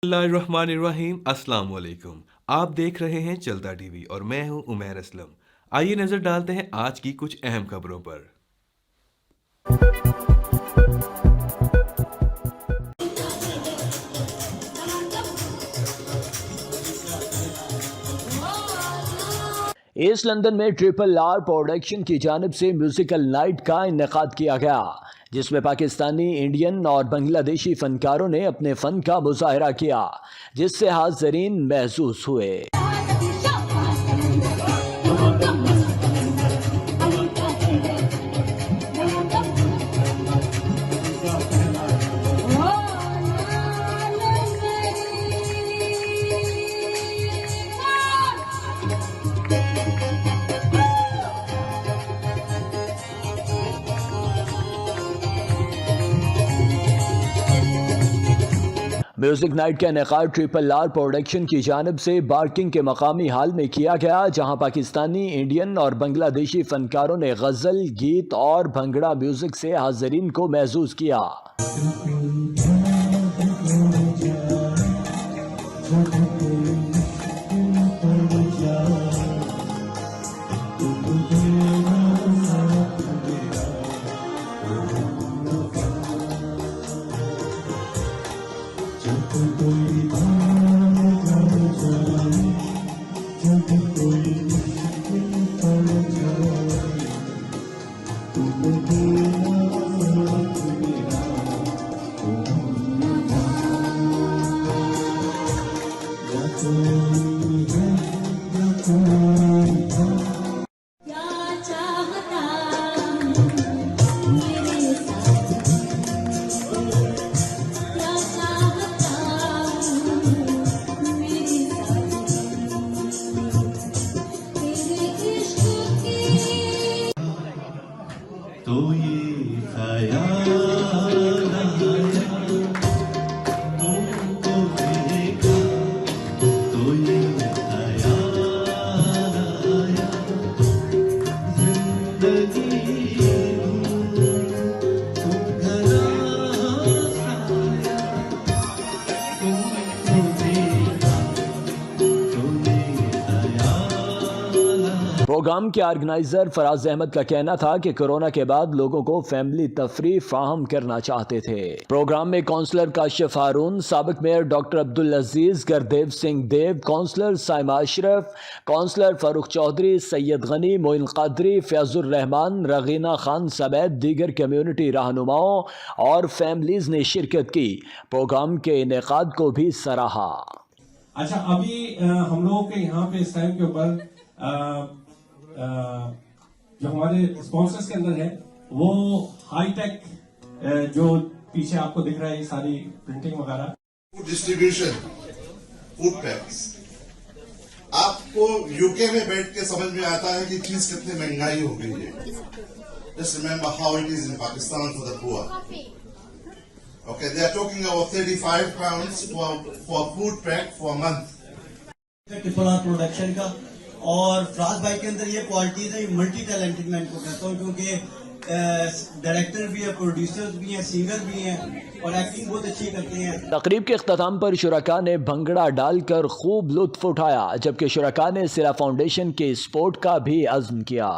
बिस्मिल्लाहिर्रहमानिर्रहीम, अस्सलाम वालेकुम। आप देख रहे हैं चलता टीवी और मैं हूं उमैर असलम। आइए नजर डालते हैं आज की कुछ अहम खबरों पर। ईस्ट लंदन में ट्रिपल आर प्रोडक्शन की जानिब से म्यूजिकल नाइट का इनेकाद किया गया, जिसमें पाकिस्तानी, इंडियन और बांग्लादेशी फनकारों ने अपने फन का मुजाहरा किया, जिससे हाज़रीन महसूस हुए। म्यूजिक नाइट का इनेकाद ट्रिपल आर प्रोडक्शन की जानिब से बार्किंग के मकामी हाल में किया गया, जहां पाकिस्तानी, इंडियन और बांग्लादेशी फनकारों ने गज़ल, गीत और भंगड़ा म्यूजिक से हाज़रीन को महसूस किया। तो ये ख्याल तुमको देगा, तो ये ख्याल आया, जिंदगी तुम घरा साया, तुमको देगा, तो ये ख्याल आया। प्रोग्राम के ऑर्गेनाइजर फराज अहमद का कहना था कि कोरोना के बाद लोगों को फैमिली तफरी फ्राहम करना चाहते थे। प्रोग्राम में काउंसलर काशिफ हारून, साबिक मेयर डॉक्टर अब्दुल अजीज, गुरदेव सिंह देव, काउंसलर साइमा अशरफ, काउंसलर फारूक चौधरी, सैयद गनी, मोइन कादरी, फयाजुर रहमान, रगीना खान समेत दीगर कम्युनिटी रहनुमाओं और फैमिलीज ने शिरकत की। प्रोग्राम के इनेकाद को भी सराहा। अच्छा, अभी हम लोगों के यहाँ पे इस टाइम के ऊपर जो हमारे स्पॉन्सर्स के अंदर है वो हाई टेक, जो पीछे आपको दिख रहा है ये सारी प्रिंटिंग वगैरह, फूड डिस्ट्रीब्यूशन, फूड पैक्स। आपको यूके में बैठ के समझ में आता है कि चीज कितनी महंगाई हो गई है। Just remember how it is in Pakistan for the poor. Okay, they are talking about 35 pounds for food pack for a month. Triple R production का और फराज भाई के अंदर ये क्वालिटी है, मल्टी टैलेंटेड मैं इनको कहता हूँ, क्योंकि डायरेक्टर भी है, प्रोड्यूसर भी हैं, सिंगर भी हैं और एक्टिंग बहुत अच्छी करते हैं। तकरीब के इख्तिताम पर शुरका ने भंगड़ा डालकर खूब लुत्फ उठाया, जबकि शुरका ने सिरा फाउंडेशन के स्पोर्ट का भी अज़्म किया।